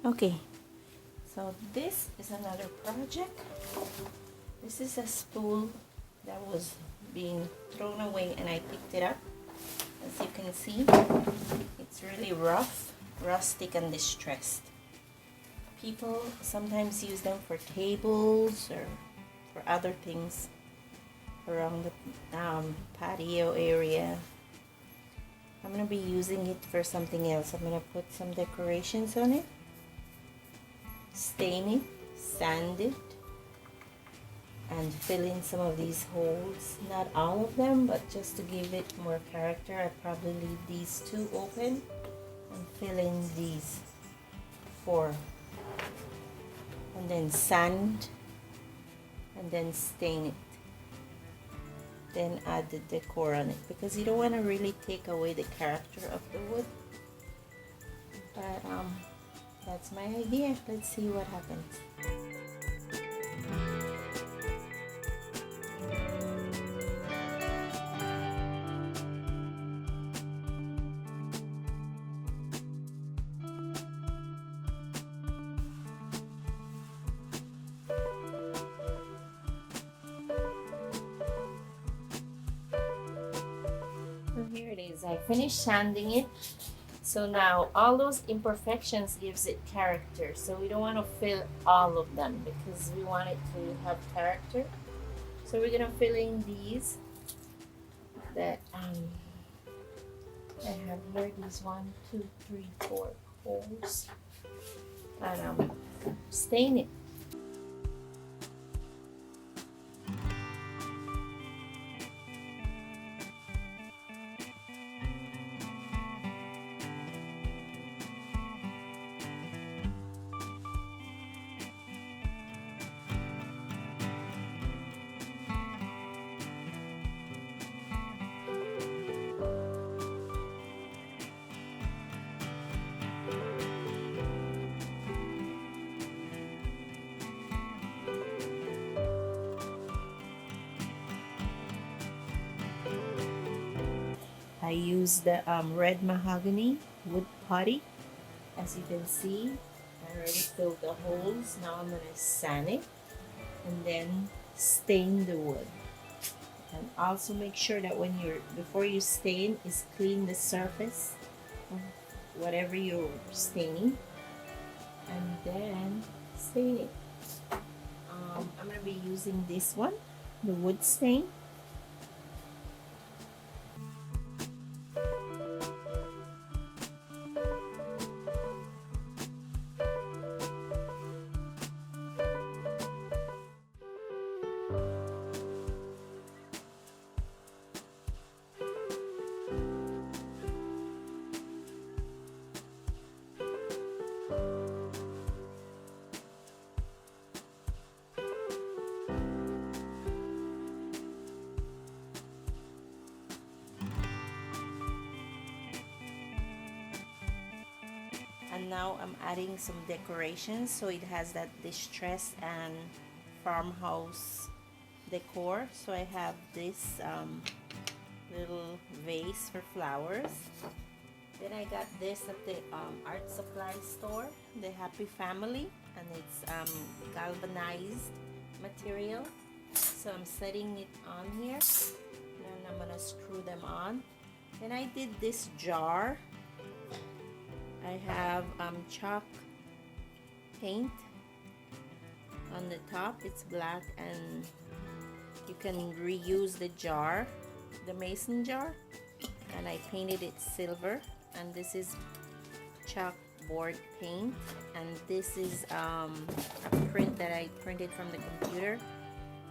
Okay, so this is another project. This is a spool that was being thrown away and I picked it up. As you can see, it's really rough, rustic and distressed. People sometimes use them for tables or for other things around the patio area. I'm going to be using it for something else. I'm going to put some decorations on it, stain it, sand it, and fill in some of these holes. Not all of them, but just to give it more character, I probably leave these two open and fill in these four. And then sand, and then stain it. Then add the decor on it, because you don't want to really take away the character of the wood. But that's my idea. Let's see what happens. Here it is. I finished sanding it. So now all those imperfections gives it character. So we don't want to fill all of them because we want it to have character. So we're gonna fill in these that I have here. These 1, 2, 3, 4 holes, and stain it. I used the red mahogany wood putty. As you can see, I already filled the holes. Now I'm going to sand it and then stain the wood. And also make sure that before you stain, is clean the surface of whatever you're staining, and then stain it. I'm going to be using this one, the wood stain. And now I'm adding some decorations, so it has that distress and farmhouse decor. So I have this little vase for flowers. Then I got this at the art supply store, the Happy Family, and it's galvanized material. So I'm setting it on here, and I'm gonna screw them on. Then I did this jar. I have chalk paint on the top. It's black, and you can reuse the jar, the mason jar, and I painted it silver. And this is chalkboard paint, and this is a print that I printed from the computer.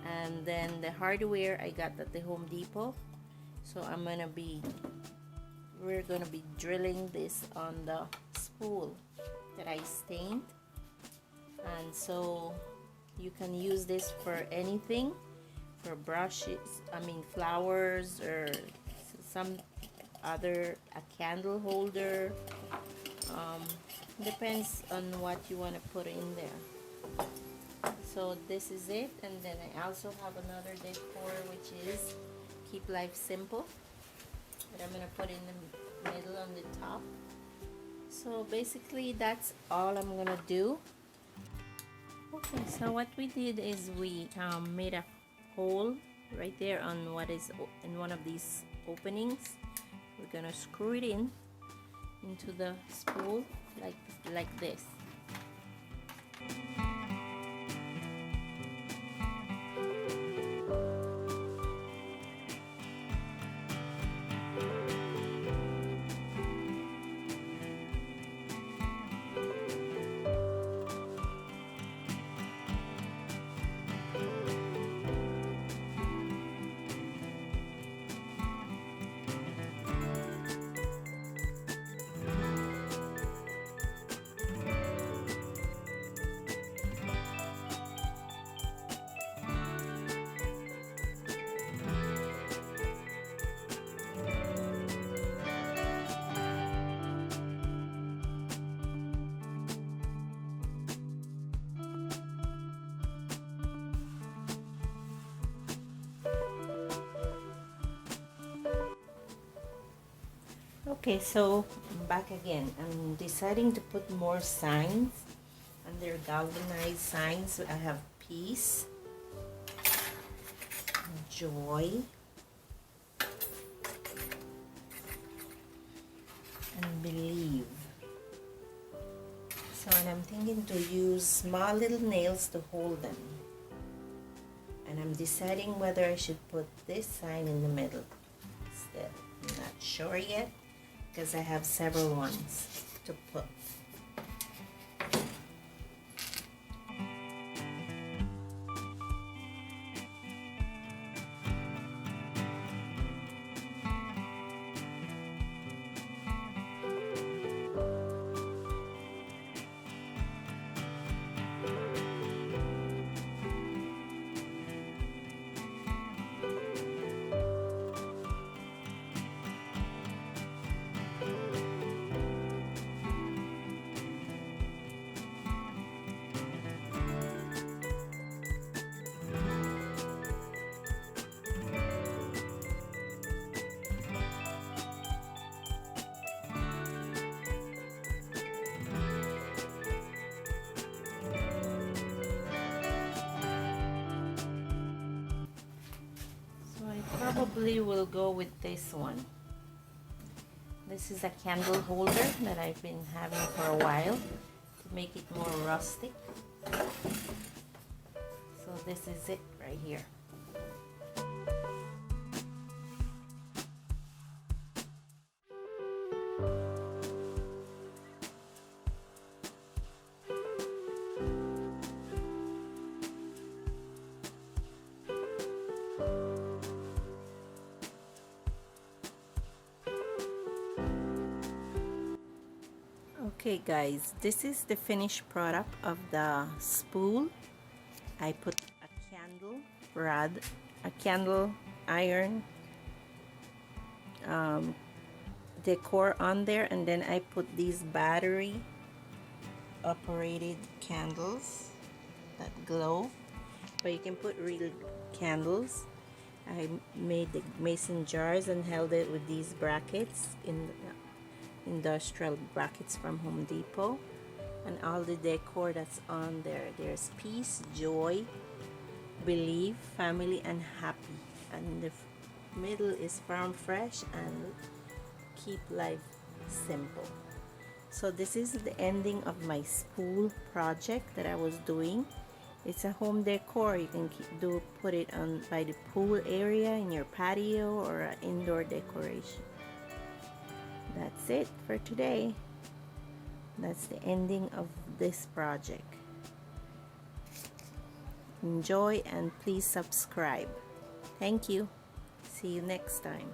And then the hardware I got at the Home Depot. So we're gonna be drilling this on the spool that I stained. And so you can use this for anything, for brushes, flowers, or some other, a candle holder. Depends on what you want to put in there. So this is it. And then I also have another decor, which is Keep Life Simple, that I'm going to put in the middle on the top. So basically that's all I'm gonna do. Okay, so what we did is we made a hole right there on what is in one of these openings. We're gonna screw it in into the spool like this. Okay, so I'm back again. I'm deciding to put more signs under galvanized signs. I have peace, joy, and believe. So, and I'm thinking to use small little nails to hold them. And I'm deciding whether I should put this sign in the middle. Still, I'm not sure yet, because I have several ones to put. Probably will go with this one. This is a candle holder that I've been having for a while to make it more rustic. So this is it right here. Okay guys, this is the finished product of the spool. I put a candle rod, a candle iron decor on there, and then I put these battery operated candles that glow, but you can put real candles. I made the mason jars and held it with these brackets in industrial brackets from Home Depot, and all the decor that's on there. There's peace, joy, believe, family, and happy, and the middle is farm fresh and keep life simple. So this is the ending of my spool project that I was doing. It's a home decor. You can put it on by the pool area in your patio or an indoor decoration. That's it for today. That's the ending of this project. Enjoy and please subscribe. Thank you. See you next time.